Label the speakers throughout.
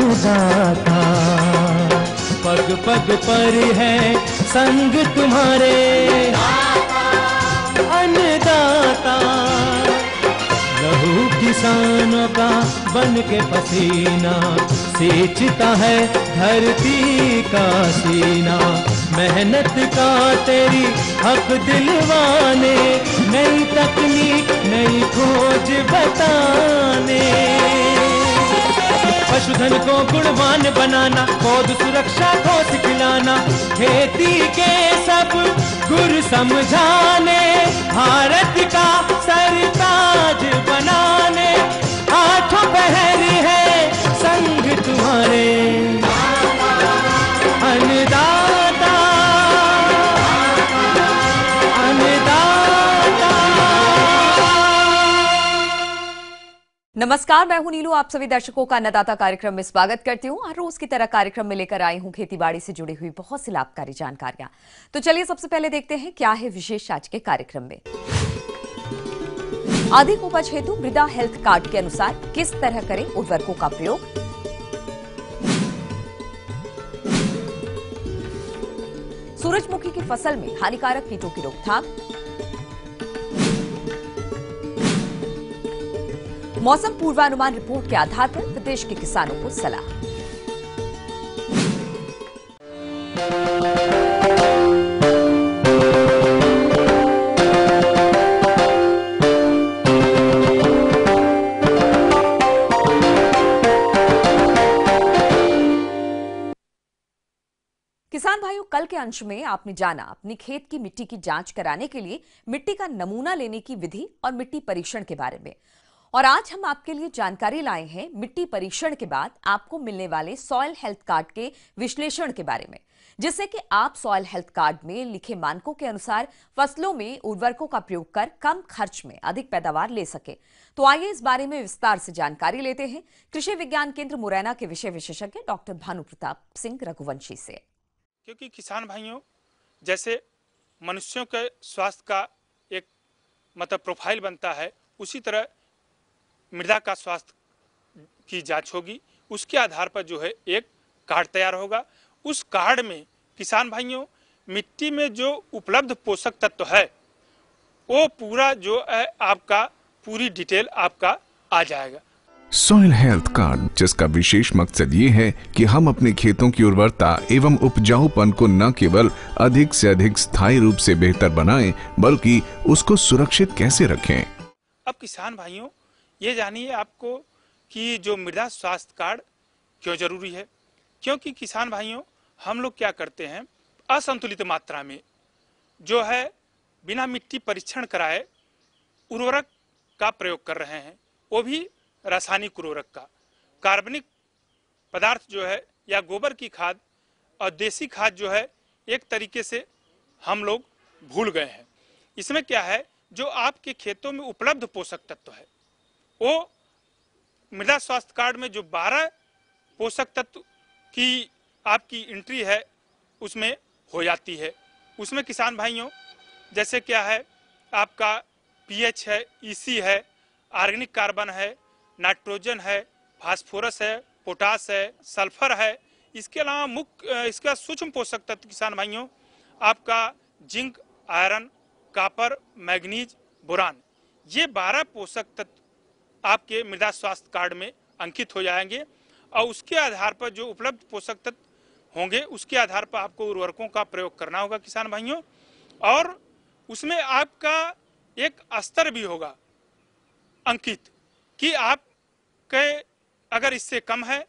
Speaker 1: अन्नदाता, पग पग पर है संग तुम्हारे अन्नदाता। लहू किसानों का बन के पसीना सींचता है धरती का सीना। मेहनत का तेरी हक दिलवाने, नई तकनीक नई खोज बताने। पशुधन को गुणवान बनाना, पौध सुरक्षा को सिखलाना, खेती के सब गुर समझाने, भारत का सरताज बनाने। आठों पहर है संग तुम्हारे अन्नदाता, अन्नदाता।
Speaker 2: नमस्कार, मैं हूं नीलू। आप सभी दर्शकों का अन्नदाता कार्यक्रम में स्वागत करती हूं। हर रोज की तरह कार्यक्रम में लेकर आई हूं खेतीबाड़ी से जुड़ी हुई बहुत सी लाभकारी जानकारियां। तो चलिए सबसे पहले देखते हैं क्या है विशेष आज के कार्यक्रम में। अधिक उपज हेतु मृदा हेल्थ कार्ड के अनुसार किस तरह करें उर्वरकों का प्रयोग। सूरजमुखी की फसल में हानिकारक कीटों की रोकथाम। मौसम पूर्वानुमान रिपोर्ट के आधार पर प्रदेश के किसानों को सलाह। किसान भाइयों, कल के अंश में आपने जाना अपनी खेत की मिट्टी की जांच कराने के लिए मिट्टी का नमूना लेने की विधि और मिट्टी परीक्षण के बारे में। और आज हम आपके लिए जानकारी लाए हैं मिट्टी परीक्षण के बाद आपको मिलने वाले सॉइल हेल्थ कार्ड के विश्लेषण के बारे में, जिससे कि आप सॉइल हेल्थ कार्ड में लिखे मानकों के अनुसार फसलों में उर्वरकों का प्रयोग कर कम खर्च में अधिक पैदावार ले सके। तो आइए इस बारे में विस्तार से जानकारी लेते हैं कृषि विज्ञान केंद्र मुरैना के विषय विशेषज्ञ डॉक्टर भानु प्रताप सिंह रघुवंशी से।
Speaker 3: क्योंकि किसान भाइयों, जैसे मनुष्यों के स्वास्थ्य का एक मतलब प्रोफाइल बनता है, उसी तरह मृदा का स्वास्थ्य की जांच होगी। उसके आधार पर जो है एक कार्ड तैयार होगा। उस कार्ड में किसान भाइयों मिट्टी में जो उपलब्ध पोषक तत्व है वो पूरा जो है आपका पूरी डिटेल आपका आ जाएगा।
Speaker 4: सॉइल हेल्थ कार्ड, जिसका विशेष मकसद ये है कि हम अपने खेतों की उर्वरता एवं उपजाऊपन को न केवल अधिक से अधिक स्थायी रूप से बेहतर बनाएं, बल्कि उसको सुरक्षित कैसे रखें।
Speaker 3: अब किसान भाइयों ये जानिए आपको कि जो मृदा स्वास्थ्य कार्ड क्यों जरूरी है। क्योंकि किसान भाइयों हम लोग क्या करते हैं, असंतुलित मात्रा में जो है बिना मिट्टी परीक्षण कराए उर्वरक का प्रयोग कर रहे हैं, वो भी रासायनिक उर्वरक का। कार्बनिक पदार्थ जो है या गोबर की खाद और देसी खाद जो है एक तरीके से हम लोग भूल गए हैं। इसमें क्या है, जो आपके खेतों में उपलब्ध पोषक तत्व है वो मृदा स्वास्थ्य कार्ड में जो 12 पोषक तत्व की आपकी एंट्री है उसमें हो जाती है। उसमें किसान भाइयों जैसे क्या है, आपका पीएच है, ईसी है, ऑर्गेनिक कार्बन है, नाइट्रोजन है, फास्फोरस है, पोटास है, सल्फर है। इसके अलावा मुख्य इसका सूक्ष्म पोषक तत्व किसान भाइयों आपका zinc, iron, copper, manganese, boron, ये 12 पोषक तत्व आपके मृदा स्वास्थ्य कार्ड में अंकित हो जाएंगे। और उसके आधार पर जो उपलब्ध पोषक तत्व होंगे उसके आधार पर आपको उर्वरकों का प्रयोग करना होगा किसान भाइयों। और उसमें आपका एक स्तर भी होगा अंकित कि आप के अगर इससे कम है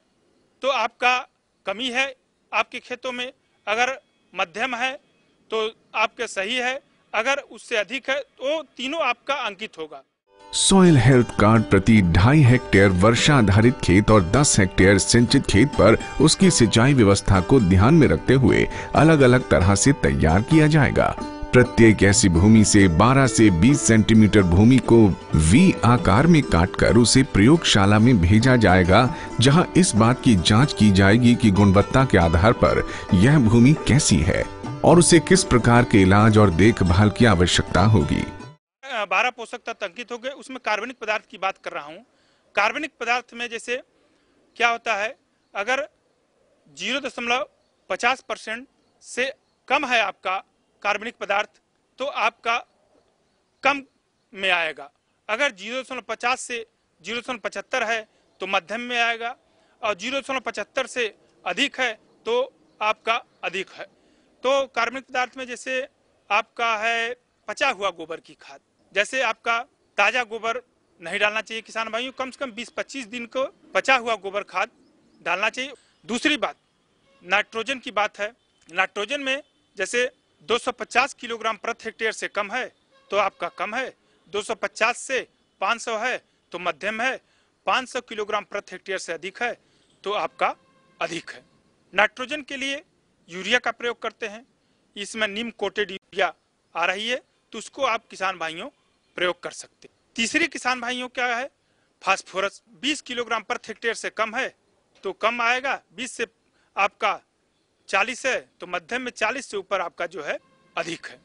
Speaker 3: तो आपका कमी है आपके खेतों में, अगर मध्यम है तो आपके सही है, अगर उससे अधिक है तो तीनों आपका अंकित होगा।
Speaker 4: सॉइल हेल्थ कार्ड प्रति 2.5 हेक्टेयर वर्षा आधारित खेत और 10 हेक्टेयर सिंचित खेत पर उसकी सिंचाई व्यवस्था को ध्यान में रखते हुए अलग अलग तरह से तैयार किया जाएगा। प्रत्येक ऐसी भूमि से 12 से 20 सेंटीमीटर भूमि को वी आकार में काटकर उसे प्रयोगशाला में भेजा जाएगा, जहां इस बात की जांच की जाएगी कि गुणवत्ता के आधार पर यह भूमि कैसी है और उसे किस प्रकार के इलाज और देखभाल की आवश्यकता होगी।
Speaker 3: 12 पोषक तत्व अंकित हो गए। उसमें कार्बनिक पदार्थ की बात कर रहा हूँ। कार्बनिक पदार्थ में जैसे क्या होता है, अगर 0.50% से कम है आपका कार्बनिक पदार्थ तो आपका कम में आएगा। अगर 0.50 से 0.75 है तो मध्यम में आएगा और 0.75 से अधिक है तो आपका अधिक है। तो कार्बनिक पदार्थ में जैसे आपका है पचा हुआ गोबर की खाद, जैसे आपका ताजा गोबर नहीं डालना चाहिए किसान भाइयों, कम से कम 20-25 दिन को पचा हुआ गोबर खाद डालना चाहिए। दूसरी बात नाइट्रोजन की बात है। नाइट्रोजन में जैसे 250 किलोग्राम प्रति हेक्टेयर से कम है तो आपका कम है, 250 से 500 है तो मध्यम है, 500 किलोग्राम प्रति हेक्टेयर से अधिक है तो आपका अधिक है। नाइट्रोजन के लिए यूरिया का प्रयोग करते हैं, इसमें नीम कोटेड यूरिया आ रही है तो उसको आप किसान भाइयों प्रयोग कर सकते हैं। तीसरी किसान भाइयों क्या है, फास्फोरस 20 किलोग्राम प्रति हेक्टेयर से कम है तो कम आएगा, 20 से आपका 40 है तो मध्यम में, 40 से ऊपर आपका जो है अधिक है।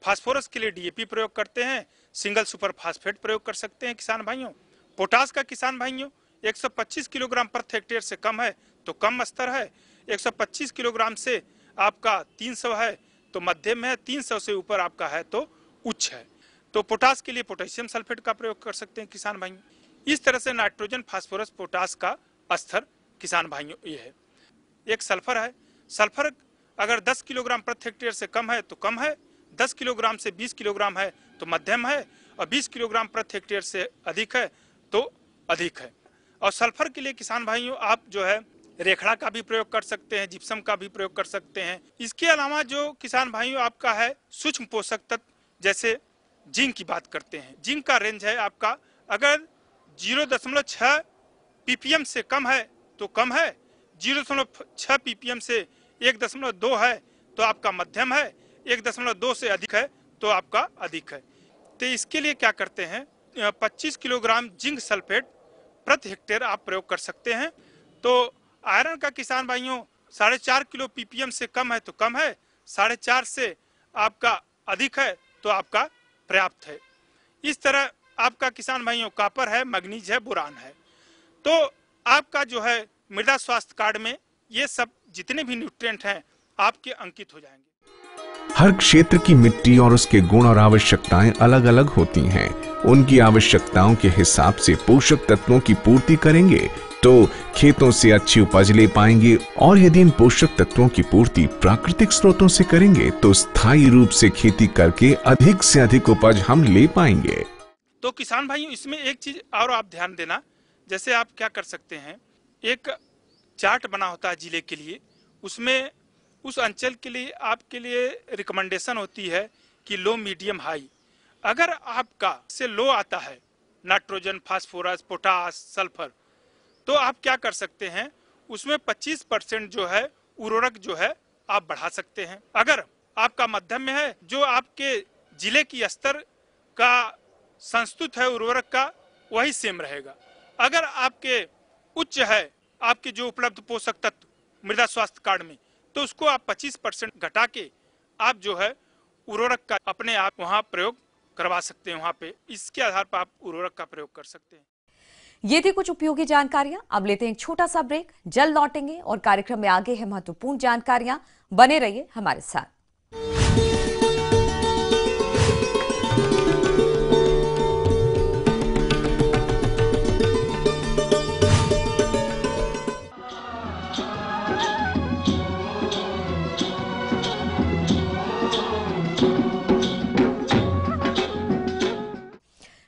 Speaker 3: फास्फोरस के लिए डीएपी प्रयोग करते हैं, सिंगल सुपर फास्फेट प्रयोग कर सकते हैं किसान भाइयों। पोटास का किसान भाइयों 125 किलोग्राम प्रति हेक्टेयर से कम है तो कम स्तर है, 125 किलोग्राम से आपका 300 है तो मध्यम है, 300 से ऊपर आपका है तो उच्च है। तो पोटास के लिए पोटेशियम सल्फेट का प्रयोग कर सकते हैं किसान भाइयों। इस तरह से नाइट्रोजन, फास्फोरस, पोटास का स्तर किसान भाइयों ये है। एक सल्फर है, सल्फर अगर 10 किलोग्राम प्रति हेक्टेयर से कम है तो कम है, 10 किलोग्राम से 20 किलोग्राम है तो मध्यम है और 20 किलोग्राम प्रति हेक्टेयर से अधिक है तो अधिक है। और सल्फर के लिए किसान भाइयों आप जो है रेखड़ा का भी प्रयोग कर सकते हैं, जिप्सम का भी प्रयोग कर सकते हैं। इसके अलावा जो किसान भाइयों आपका है सूक्ष्म पोषक तत्व जैसे जिंक की बात करते हैं, जिंक का रेंज है आपका अगर 0.6 ppm से कम है तो कम है, 0.6 ppm से 1.2 है तो आपका मध्यम है, 1.2 से अधिक है तो आपका अधिक है। तो इसके लिए क्या करते हैं, 25 किलोग्राम जिंक सल्फेट प्रति हेक्टेयर आप प्रयोग कर सकते हैं। तो आयरन का किसान भाइयों 4.5 किलो ppm से कम है तो कम है, 4.5 से आपका अधिक है तो आपका पर्याप्त है। इस तरह आपका किसान भाइयों कॉपर है, मैग्नीज है, बोरान है। तो आपका जो है मृदा स्वास्थ्य कार्ड में ये सब जितने भी न्यूट्रिएंट हैं आपके अंकित हो जाएंगे।
Speaker 4: हर क्षेत्र की मिट्टी और उसके गुण और आवश्यकताएं अलग अलग होती हैं। उनकी आवश्यकताओं के हिसाब से पोषक तत्वों की पूर्ति करेंगे तो खेतों से अच्छी उपज ले पाएंगे, और यदि इन पोषक तत्वों की पूर्ति प्राकृतिक स्रोतों से करेंगे तो स्थायी रूप से खेती करके अधिक से अधिक उपज हम ले पाएंगे।
Speaker 3: तो किसान भाइयों इसमें एक चीज और आप ध्यान देना, जैसे आप क्या कर सकते हैं, एक चार्ट बना होता है जिले के लिए, उसमें उस अंचल के लिए आपके लिए रिकमेंडेशन होती है कि लो, मीडियम, हाई। अगर आपका से लो आता है नाइट्रोजन, फास्फोरस, पोटास, सल्फर, तो आप क्या कर सकते हैं, उसमें 25% जो है उर्वरक जो है आप बढ़ा सकते हैं। अगर आपका मध्यम में है, जो आपके जिले की स्तर का संस्तुत है उर्वरक का वही सेम रहेगा। अगर आपके उच्च है आपके जो उपलब्ध पोषक तत्व मृदा स्वास्थ्य कार्ड में, तो उसको आप 25% घटा के आप जो है उर्वरक का अपने आप वहाँ प्रयोग करवा सकते हैं। वहाँ पे इसके आधार पर आप उर्वरक का प्रयोग कर सकते हैं।
Speaker 2: ये थी कुछ उपयोगी जानकारियां। अब लेते हैं एक छोटा सा ब्रेक, जल्द लौटेंगे और कार्यक्रम में आगे है महत्वपूर्ण जानकारियां। बने रहिए हमारे साथ।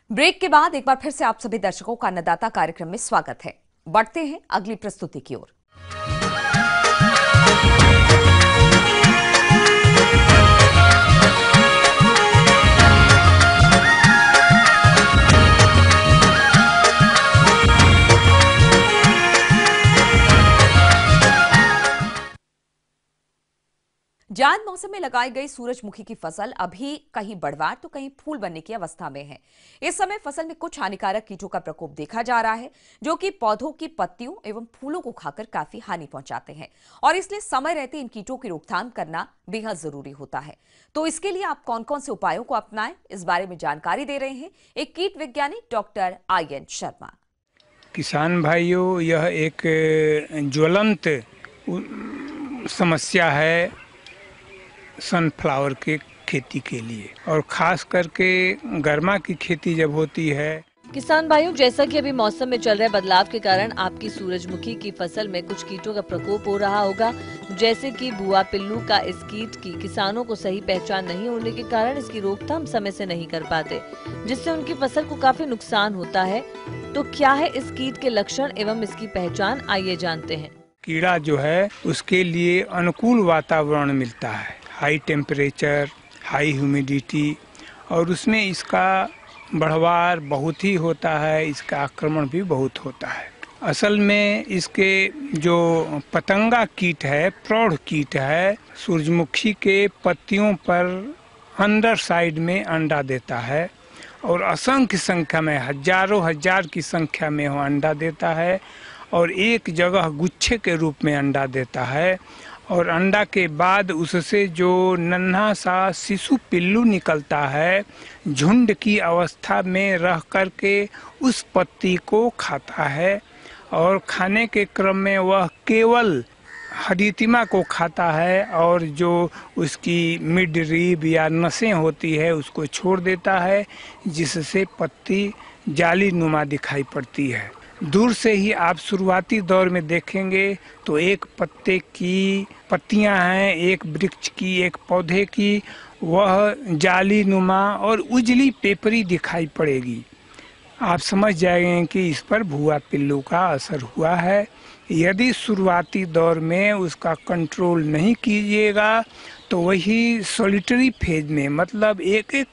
Speaker 2: ब्रेक के बाद एक बार फिर से आप सभी दर्शकों का अन्नदाता कार्यक्रम में स्वागत है। बढ़ते हैं अगली प्रस्तुति की ओर। जायद मौसम में लगाई गई सूरजमुखी की फसल अभी कहीं बढ़वार तो कहीं फूल बनने की अवस्था में है। इस समय फसल में कुछ हानिकारक कीटों का प्रकोप देखा जा रहा है, जो कि पौधों की पत्तियों एवं फूलों को खाकर काफी हानि पहुंचाते हैं, और इसलिए समय रहते इन कीटों की रोकथाम करना बेहद जरूरी होता है। तो इसके लिए आप कौन कौन से उपायों को अपनाएं, इस बारे में जानकारी दे रहे हैं एक कीट वैज्ञानिक डॉक्टर IN शर्मा।
Speaker 5: किसान भाइयों, यह एक ज्वलंत समस्या है सनफ्लावर के खेती के लिए, और ख़ास करके गर्मा की खेती जब होती है।
Speaker 6: किसान भाइयों, जैसा कि अभी मौसम में चल रहे बदलाव के कारण आपकी सूरजमुखी की फसल में कुछ कीटों का प्रकोप हो रहा होगा, जैसे कि भुआ पिल्लू का। इस कीट की किसानों को सही पहचान नहीं होने के कारण इसकी रोकथाम समय से नहीं कर पाते, जिससे उनकी फसल को काफी नुकसान होता है। तो क्या है इस कीट के लक्षण एवं इसकी पहचान, आइए जानते हैं।
Speaker 5: कीड़ा जो है उसके लिए अनुकूल वातावरण मिलता है, हाई टेम्परेचर, हाई ह्यूमिडिटी, और उसमें इसका बढ़वार बहुत ही होता है, इसका आक्रमण भी बहुत होता है। असल में इसके जो पतंगा कीट है, प्रौढ़ कीट है, सूरजमुखी के पत्तियों पर अंदर साइड में अंडा देता है, और असंख्य संख्या में, हजारों हजार की संख्या में वो अंडा देता है, और एक जगह गुच्छे के रूप में अंडा देता है। और अंडा के बाद उससे जो नन्हा सा शिशु पिल्लू निकलता है, झुंड की अवस्था में रह करके उस पत्ती को खाता है, और खाने के क्रम में वह केवल हडितिमा को खाता है, और जो उसकी मिड रिब या नसें होती है उसको छोड़ देता है, जिससे पत्ती जाली नुमा दिखाई पड़ती है। दूर से ही आप शुरुआती दौर में देखेंगे तो एक पत्ते की पत्तियां हैं, एक वृक्ष की, एक पौधे की, वह जाली नुमा और उजली पेपरी दिखाई पड़ेगी। आप समझ जाएंगे कि इस पर भुआ पिल्लू का असर हुआ है। यदि शुरुआती दौर में उसका कंट्रोल नहीं कीजिएगा तो वही सॉलिटरी फेज में, मतलब एक एक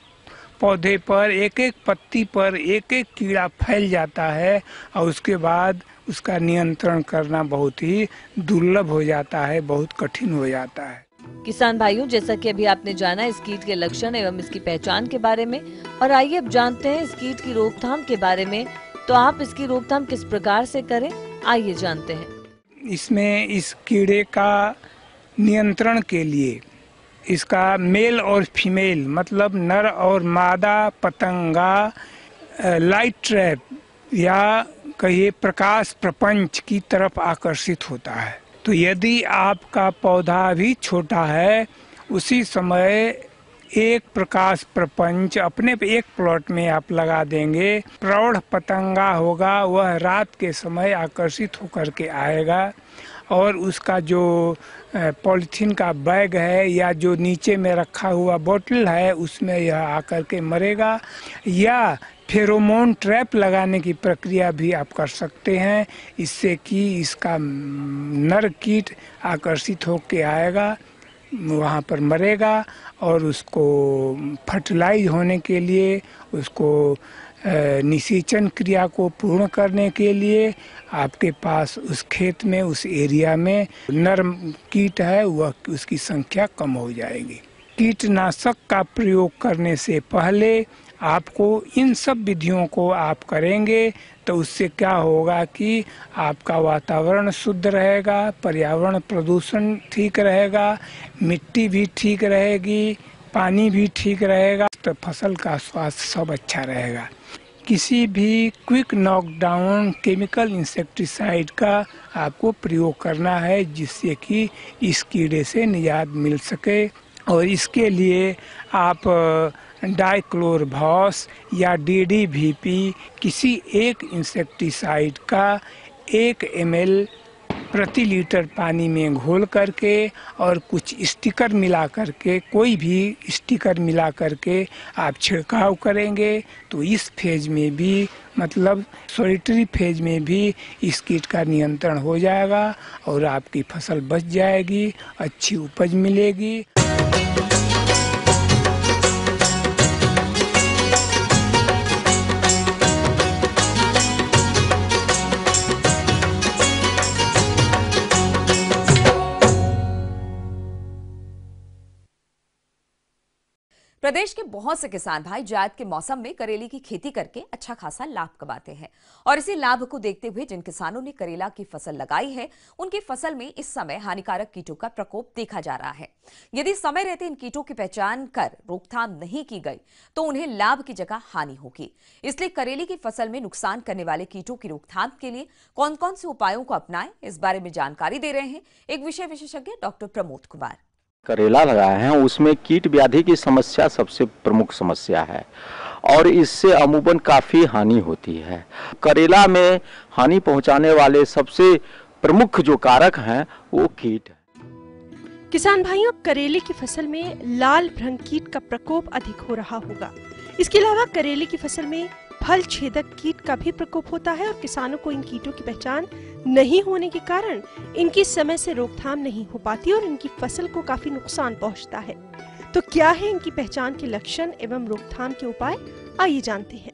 Speaker 5: पौधे पर, एक एक पत्ती पर एक एक कीड़ा फैल जाता है, और उसके बाद उसका नियंत्रण करना बहुत ही दुर्लभ हो जाता है, बहुत कठिन हो जाता है।
Speaker 6: किसान भाइयों, जैसा कि अभी आपने जाना इस कीट के लक्षण एवं इसकी पहचान के बारे में, और आइए अब जानते हैं इस कीट की रोकथाम के बारे में। तो आप इसकी रोकथाम किस प्रकार से करें, आइए जानते हैं।
Speaker 5: इसमें इस कीड़े का नियंत्रण के लिए इसका मेल और फीमेल, मतलब नर और मादा पतंगा लाइट ट्रैप या कहिए प्रकाश प्रपंच की तरफ आकर्षित होता है। तो यदि आपका पौधा भी छोटा है, उसी समय एक प्रकाश प्रपंच अपने एक प्लॉट में आप लगा देंगे। प्रौढ़ पतंगा होगा, वह रात के समय आकर्षित होकर के आएगा, और उसका जो पॉलीथीन का बैग है या जो नीचे में रखा हुआ बोतल है उसमें यह आकर के मरेगा। या फेरोमोन ट्रैप लगाने की प्रक्रिया भी आप कर सकते हैं, इससे कि इसका नर कीट आकर्षित होकर आएगा, वहाँ पर मरेगा, और उसको फर्टिलाइज होने के लिए, उसको निषेचन क्रिया को पूर्ण करने के लिए आपके पास उस खेत में, उस एरिया में नर कीट है, वह उसकी संख्या कम हो जाएगी। कीटनाशक का प्रयोग करने से पहले आपको इन सब विधियों को आप करेंगे तो उससे क्या होगा कि आपका वातावरण शुद्ध रहेगा, पर्यावरण प्रदूषण ठीक रहेगा, मिट्टी भी ठीक रहेगी, पानी भी ठीक रहेगा, तो फसल का स्वास्थ्य सब अच्छा रहेगा। किसी भी क्विक नॉकडाउन केमिकल इंसेक्टिसाइड का आपको प्रयोग करना है, जिससे कि इस कीड़े से निजात मिल सके, और इसके लिए आप डाइक्लोरभॉस या DDVP किसी एक इंसेक्टिसाइड का 1 ml प्रति लीटर पानी में घोल करके और कुछ स्टिकर मिला करके, कोई भी स्टिकर मिला करके आप छिड़काव करेंगे तो इस फेज में भी, मतलब सॉलिटरी फेज में भी इस कीट का नियंत्रण हो जाएगा और आपकी फसल बच जाएगी, अच्छी उपज मिलेगी।
Speaker 2: प्रदेश के बहुत से किसान भाई जायद के मौसम में करेले की खेती करके अच्छा खासा लाभ कमाते हैं और इसी लाभ को देखते हुए जिन किसानों ने करेला की फसल लगाई है उनकी फसल में इस समय हानिकारक कीटों का प्रकोप देखा जा रहा है। यदि समय रहते इन कीटों की पहचान कर रोकथाम नहीं की गई तो उन्हें लाभ की जगह हानि होगी। इसलिए करेले की फसल में नुकसान करने वाले कीटों की रोकथाम के लिए कौन कौन से उपायों को अपनाएं, इस बारे में जानकारी दे रहे हैं एक विषय विशेषज्ञ डॉक्टर प्रमोद कुमार।
Speaker 7: करेला लगाए हैं उसमें कीट व्याधि की समस्या सबसे प्रमुख समस्या है और इससे अमूमन काफी हानि होती है। करेला में हानि पहुंचाने वाले सबसे प्रमुख जो कारक हैं वो कीट है।
Speaker 8: किसान भाइयों, करेले की फसल में लाल भ्रंग कीट का प्रकोप अधिक हो रहा होगा। इसके अलावा करेले की फसल में फल छेदक कीट का भी प्रकोप होता है और किसानों को इन कीटों की पहचान नहीं होने के कारण इनकी समय से रोकथाम नहीं हो पाती और इनकी फसल को काफी नुकसान पहुंचता है। तो क्या है इनकी पहचान के लक्षण एवं रोकथाम के उपाय, आइए जानते हैं।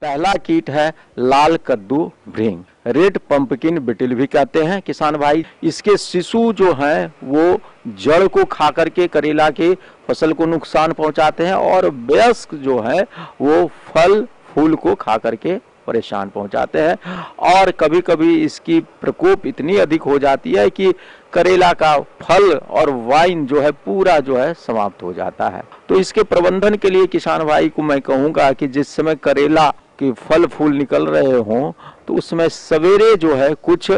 Speaker 7: पहला कीट है लाल कद्दू भृंग, रेड पंपकिन बिटिल भी कहते हैं किसान भाई। इसके शिशु जो हैं वो जड़ को खा करके करेला के फसल को नुकसान पहुंचाते हैं और वयस्क जो है वो फल फूल को खा करके परेशान पहुंचाते हैं और कभी कभी इसकी प्रकोप इतनी अधिक हो जाती है कि करेला का फल और वाइन जो है पूरा जो है समाप्त हो जाता है। तो इसके प्रबंधन के लिए किसान भाई को मैं कहूंगा कि जिस समय करेला के फल फूल निकल रहे हों तो उसमें सवेरे जो है कुछ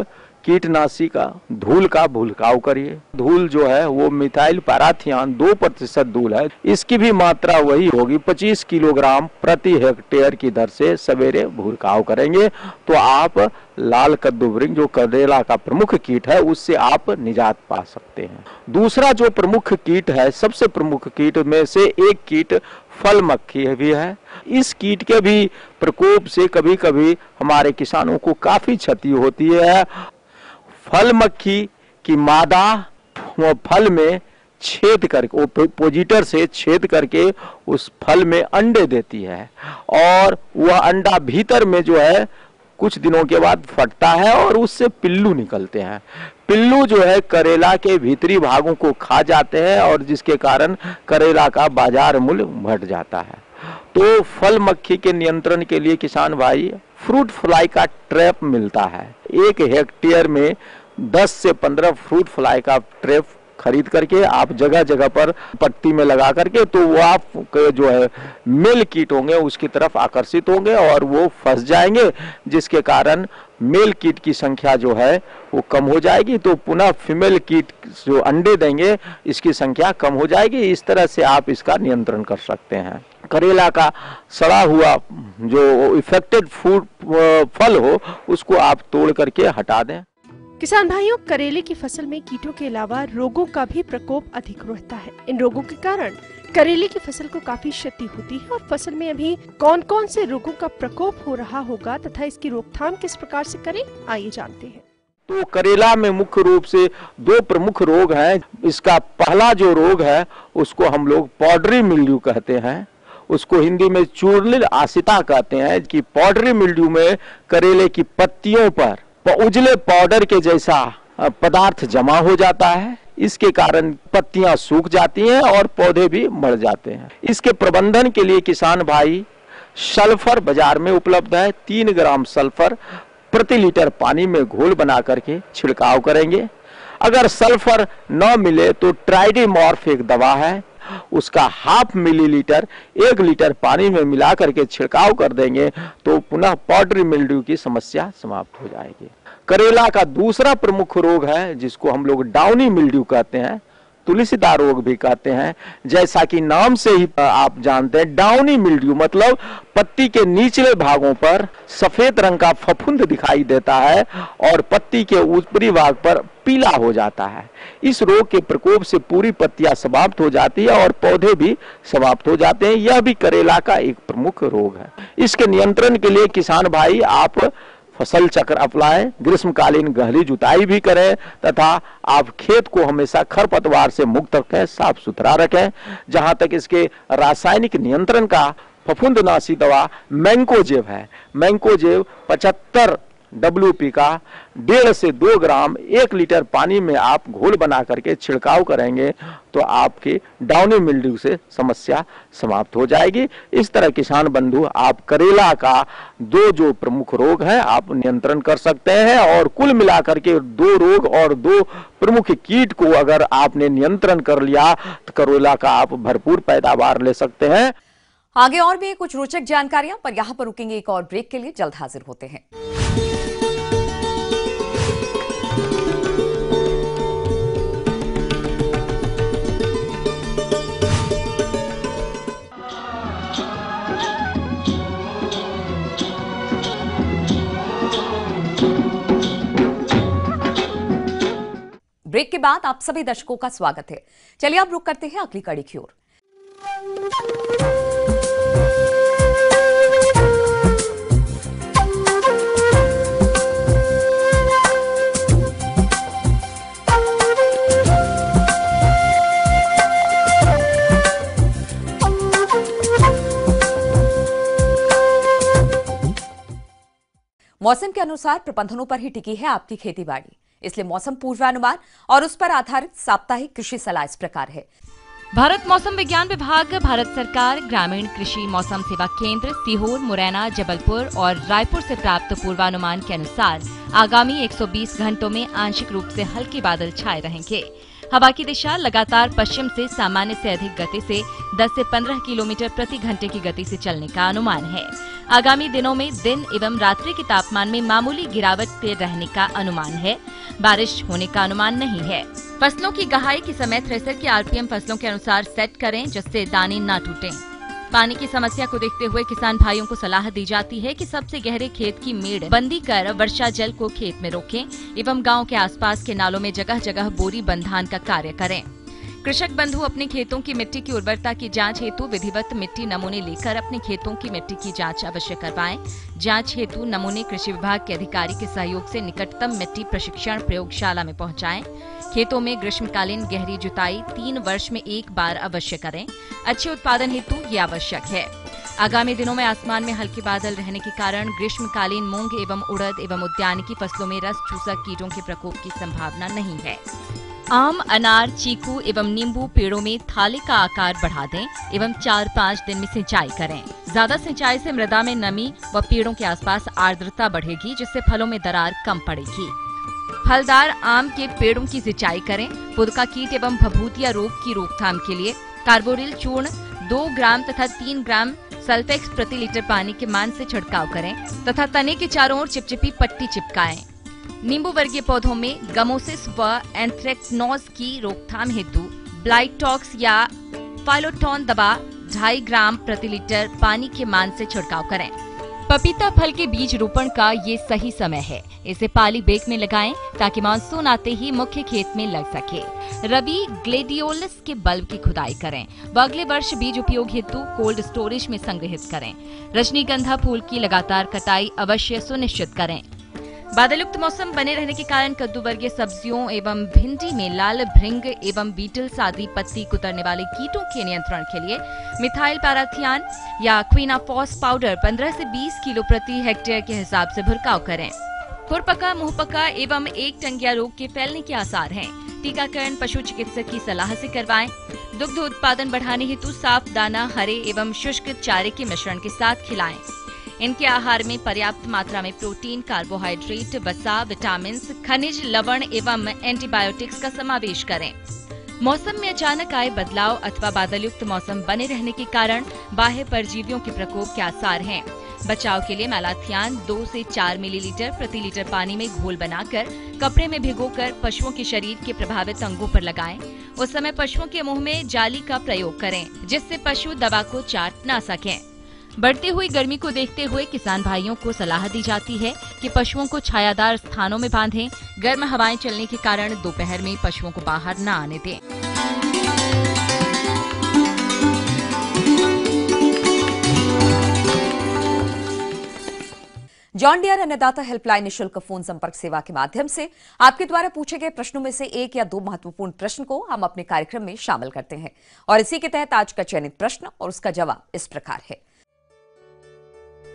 Speaker 7: कीटनाशी का धूल का भुलकाव करिए। धूल जो है वो मिथाइल पैराथियान 2% धूल है, इसकी भी मात्रा वही होगी 25 किलोग्राम प्रति हेक्टेयर की दर से सवेरे भुलकाव करेंगे तो आप लाल कद्दू भृंग जो करेला का प्रमुख कीट है उससे आप निजात पा सकते हैं। दूसरा जो प्रमुख कीट है, सबसे प्रमुख कीट में से एक कीट फल मक्खी भी है। इस कीट के भी प्रकोप से कभी कभी हमारे किसानों को काफी क्षति होती है। फल मक्खी की मादा फल में छेद करके वो पोजिटर से छेद करके उस फल में अंडे देती है और वह अंडा भीतर में जो है कुछ दिनों के बाद फटता है और उससे पिल्लू निकलते हैं। पिल्लू जो है करेला के भीतरी भागों को खा जाते हैं और जिसके कारण करेला का बाजार मूल्य घट जाता है। तो फल मक्खी के नियंत्रण के लिए किसान भाई फ्रूट फ्लाई का ट्रैप मिलता है। 1 हेक्टेयर में 10 से 15 फ्रूट फ्लाई का ट्रैप खरीद करके आप जगह जगह पर पट्टी में लगा करके तो वो आप जो है मेल कीट होंगे उसकी तरफ आकर्षित होंगे और वो फंस जाएंगे, जिसके कारण मेल कीट की संख्या जो है वो कम हो जाएगी तो पुनः फीमेल कीट जो अंडे देंगे इसकी संख्या कम हो जाएगी। इस तरह से आप इसका नियंत्रण कर सकते हैं। करेला का सड़ा हुआ जो इफेक्टेड फूड फल हो उसको आप तोड़ करके हटा दें।
Speaker 8: किसान भाइयों, करेले की फसल में कीटों के अलावा रोगों का भी प्रकोप अधिक रहता है। इन रोगों के कारण करेले की फसल को काफी क्षति होती है और फसल में अभी कौन कौन से रोगों का प्रकोप हो रहा होगा तथा इसकी रोकथाम किस प्रकार से करें, आइए जानते हैं।
Speaker 7: तो करेला में मुख्य रूप से 2 प्रमुख रोग हैं। इसका पहला जो रोग है उसको हम लोग पाउडरी मिल्ड्यू कहते हैं, उसको हिंदी में चूर्णिल आसिता कहते हैं कि पाउडरी मिल्ड्यू में करेले की पत्तियों पर उजले पाउडर के जैसा पदार्थ जमा हो जाता है। इसके कारण पत्तियां सूख जाती हैं और पौधे भी मर जाते हैं। इसके प्रबंधन के लिए किसान भाई सल्फर बाजार में उपलब्ध है। 3 ग्राम सल्फर प्रति लीटर पानी में घोल बना करके छिड़काव करेंगे। अगर सल्फर न मिले तो ट्राइडीमॉर्फ एक दवा है, उसका 0.5 मिलीलीटर 1 लीटर पानी में मिला करके छिड़काव कर देंगे तो पुनः पाउडरी मिल्ड्यू की समस्या समाप्त हो जाएगी। करेला का दूसरा प्रमुख रोग है जिसको हम लोग डाउनी मिल्ड्यू कहते हैं, तुलसीदार रोग भी कहते हैं। जैसा कि नाम से ही आप जानते हैं, डाउनी मिल्ड्यू मतलब पत्ती के निचले भागों पर सफेद रंग का फफूंद दिखाई देता है और पत्ती के ऊपरी भाग पर पीला हो जाता है। इस रोग के प्रकोप से पूरी पत्तियां समाप्त हो जाती है और पौधे भी समाप्त हो जाते हैं। यह भी करेला का एक प्रमुख रोग है। इसके नियंत्रण के लिए किसान भाई आप फसल चक्र अपनाएं, ग्रीष्मकालीन गहरी जुताई भी करें तथा आप खेत को हमेशा खरपतवार से मुक्त रखें, साफ सुथरा रखें। जहां तक इसके रासायनिक नियंत्रण का फफूंदनाशी दवा मैंकोजेब है। मैंकोजेब 75 WP का 1.5 से 2 ग्राम 1 लीटर पानी में आप घोल बना करके छिड़काव करेंगे तो आपके डाउनी मिल्ड्यू से समस्या समाप्त हो जाएगी। इस तरह किसान बंधु आप करेला का 2 जो प्रमुख रोग है आप नियंत्रण कर सकते हैं और कुल मिलाकर के 2 रोग और 2 प्रमुख कीट को अगर आपने नियंत्रण कर लिया तो करेला का आप भरपूर पैदावार ले सकते हैं।
Speaker 2: आगे और भी कुछ रोचक जानकारियां, पर यहां पर रुकेंगे एक और ब्रेक के लिए। जल्द हाजिर होते हैं। ब्रेक के बाद आप सभी दर्शकों का स्वागत है। चलिए अब रुक करते हैं अगली कड़ी की ओर। मौसम के अनुसार प्रबंधनों पर ही टिकी है आपकी खेती बाड़ी, इसलिए मौसम पूर्वानुमान और उस पर आधारित साप्ताहिक कृषि सलाह इस प्रकार है।
Speaker 9: भारत मौसम विज्ञान विभाग, भारत सरकार, ग्रामीण कृषि मौसम सेवा केंद्र, सीहोर, मुरैना, जबलपुर और रायपुर से प्राप्त पूर्वानुमान के अनुसार आगामी 120 घंटों में आंशिक रूप से हल्के बादल छाए रहेंगे। हवा की दिशा लगातार पश्चिम से सामान्य से अधिक गति से 10 से 15 किलोमीटर प्रति घंटे की गति से चलने का अनुमान है। आगामी दिनों में दिन एवं रात्रि के तापमान में मामूली गिरावट रहने का अनुमान है। बारिश होने का अनुमान नहीं है। फसलों की गहाई के समय थ्रेसर की RPM फसलों के अनुसार सेट करें जिससे दाने न टूटें। पानी की समस्या को देखते हुए किसान भाइयों को सलाह दी जाती है कि सबसे गहरे खेत की मेड़ बंदी कर वर्षा जल को खेत में रोकें एवं गांव के आसपास के नालों में जगह जगह बोरी बंधान का कार्य करें। कृषक बंधु अपने खेतों की मिट्टी की उर्वरता की जांच हेतु विधिवत मिट्टी नमूने लेकर अपने खेतों की मिट्टी की जांच अवश्य करवाएं। जांच हेतु नमूने कृषि विभाग के अधिकारी के सहयोग से निकटतम मिट्टी प्रशिक्षण प्रयोगशाला में पहुंचाएं। खेतों में ग्रीष्मकालीन गहरी जुताई 3 वर्ष में 1 बार अवश्य करें। अच्छे उत्पादन हेतु ये आवश्यक है। आगामी दिनों में आसमान में हल्के बादल रहने के कारण ग्रीष्मकालीन मूंग एवं उड़द एवं उद्यानिकी फसलों में रस चूसक कीटों के प्रकोप की संभावना नहीं है। आम, अनार, चीकू एवं नींबू पेड़ों में थाली का आकार बढ़ा दें एवं 4-5 दिन में सिंचाई करें। ज्यादा सिंचाई से मृदा में नमी व पेड़ों के आसपास आर्द्रता बढ़ेगी जिससे फलों में दरार कम पड़ेगी। फलदार आम के पेड़ों की सिंचाई करें। पुदका कीट एवं फफूंदिया रोग की रोकथाम के लिए कार्बोरिल चूर्ण 2 ग्राम तथा 3 ग्राम सल्फेक्स प्रति लीटर पानी के मान से छिड़काव करें तथा तने के चारों ओर चिपचिपी पट्टी चिपकाएं। नींबू वर्गीय पौधों में गमोसिस व एंथ्रेक्नोज की रोकथाम हेतु ब्लाइटॉक्स या फाइलोटोन दवा 2.5 ग्राम प्रति लीटर पानी के मान से छिड़काव करें। पपीता फल के बीज रोपण का ये सही समय है। इसे पाली बेग में लगाएं ताकि मानसून आते ही मुख्य खेत में लग सके। रबी ग्लेडियोलस के बल्ब की खुदाई करें व अगले वर्ष बीज उपयोग हेतु कोल्ड स्टोरेज में संग्रहित करें। रजनीगंधा फूल की लगातार कटाई अवश्य सुनिश्चित करें। बादलयुक्त मौसम बने रहने के कारण कद्दू वर्गीय सब्जियों एवं भिंडी में लाल भृंग एवं बीटल्स आदि पत्ती कुतरने वाले कीटों के नियंत्रण के लिए मिथाइल पैराथियान या क्विनाफॉस पाउडर 15 से 20 किलो प्रति हेक्टेयर के हिसाब से छिड़काव करें। खुरपका, मुंहपका एवं एक टंगिया रोग के फैलने के आसार हैं। टीकाकरण पशु चिकित्सक की सलाह से करवाएं। दुग्ध उत्पादन बढ़ाने हेतु साफ दाना, हरे एवं शुष्क चारे के मिश्रण के साथ खिलाएं। इनके आहार में पर्याप्त मात्रा में प्रोटीन, कार्बोहाइड्रेट, वसा, विटामिन, खनिज, लवण एवं एंटीबायोटिक्स का समावेश करें। मौसम में अचानक आए बदलाव अथवा बादलयुक्त मौसम बने रहने के कारण बाह्य परजीवियों के प्रकोप के आसार हैं। बचाव के लिए मैलाथियान 2 से 4 मिलीलीटर प्रति लीटर पानी में घोल बनाकर कपड़े में भिगोकर पशुओं के शरीर के प्रभावित अंगों पर लगाएं। उस समय पशुओं के मुंह में जाली का प्रयोग करें जिससे पशु दवा को चाट न सकें। बढ़ती हुई गर्मी को देखते हुए किसान भाइयों को सलाह दी जाती है कि पशुओं को छायादार स्थानों में बांधें। गर्म हवाएं चलने के कारण दोपहर में पशुओं को बाहर न आने दें।
Speaker 2: जॉन डियर अन्नदाता हेल्पलाइन निःशुल्क फोन संपर्क सेवा के माध्यम से आपके द्वारा पूछे गए प्रश्नों में से 1 या 2 महत्वपूर्ण प्रश्न को हम अपने कार्यक्रम में शामिल करते हैं और इसी के तहत आज का चयनित प्रश्न और उसका जवाब इस प्रकार है।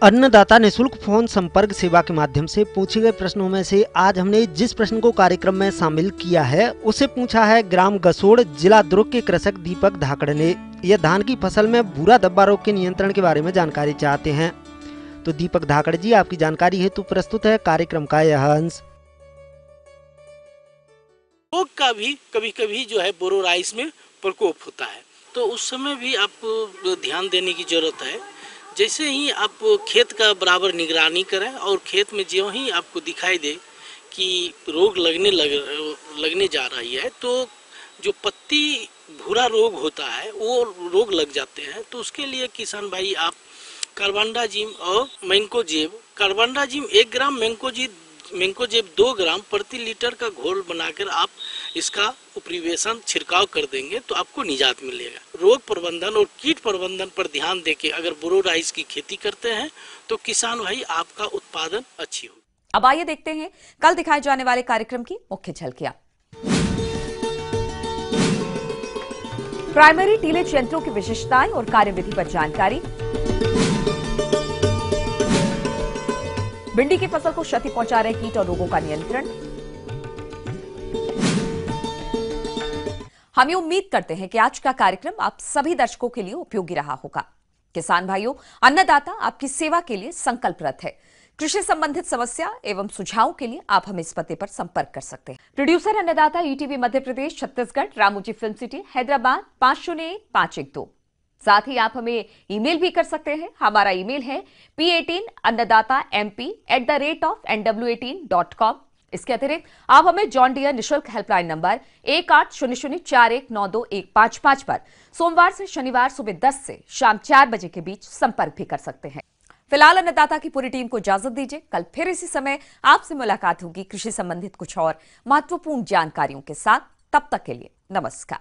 Speaker 10: अन्नदाता निशुल्क फोन संपर्क सेवा के माध्यम से पूछे गए प्रश्नों में से आज हमने जिस प्रश्न को कार्यक्रम में शामिल किया है उसे पूछा है ग्राम गसोड़ जिला दुर्ग के कृषक दीपक धाकड़ ने। यह धान की फसल में भूरा धब्बा रोग के नियंत्रण के बारे में जानकारी चाहते हैं। तो दीपक धाकड़ जी, आपकी जानकारी हेतु प्रस्तुत है कार्यक्रम का यह अंश।
Speaker 11: रोग का भी कभी कभी जो है बोरो राइस में प्रकोप होता है, तो उस समय भी आपको ध्यान देने की जरूरत है। जैसे ही आप खेत का बराबर निगरानी करें और खेत में जो ही आपको दिखाई दे कि रोग लगने जा रही है, तो जो पत्ती भूरा रोग होता है वो रोग लग जाते हैं, तो उसके लिए किसान भाई आप कार्बेंडाजिम और मैंकोजेब, कार्बेंडाजिम 1 ग्राम, मैंकोजेब 2 ग्राम प्रति लीटर का घोल बनाकर आप इसका उपरिवेशन छिड़काव कर देंगे तो आपको निजात मिलेगा। रोग प्रबंधन और कीट प्रबंधन पर ध्यान देके अगर बोरो राइस की खेती करते हैं तो किसान भाई आपका उत्पादन अच्छी होगी।
Speaker 2: अब आइए देखते हैं कल दिखाए जाने वाले कार्यक्रम की मुख्य झलकियां। प्राइमरी टीलेज यंत्रों की विशेषताएं और कार्यविधि पर जानकारी, भिंडी की फसल को क्षति पहुंचा रहे कीट और रोगों का नियंत्रण। हम ये उम्मीद करते हैं कि आज का कार्यक्रम आप सभी दर्शकों के लिए उपयोगी रहा होगा। किसान भाइयों, अन्नदाता आपकी सेवा के लिए संकल्परत है। कृषि संबंधित समस्या एवं सुझावों के लिए आप हमें इस पते पर संपर्क कर सकते हैं। प्रोड्यूसर अन्नदाता, ETV Madhya Pradesh, Chhattisgarh, Ramoji film city, Hyderabad 501512। साथ ही आप हमें ईमेल भी कर सकते हैं। हमारा ईमेल है p18annadata.mp@nw18.com। इसके अतिरिक्त आप हमें जॉन डियर निशुल्क हेल्पलाइन नंबर 1800419215 पर सोमवार से शनिवार सुबह 10 से शाम 4 बजे के बीच संपर्क भी कर सकते हैं। फिलहाल अन्नदाता की पूरी टीम को इजाजत दीजिए। कल फिर इसी समय आपसे मुलाकात होगी कृषि संबंधित कुछ और महत्वपूर्ण जानकारियों के साथ। तब तक के लिए नमस्कार।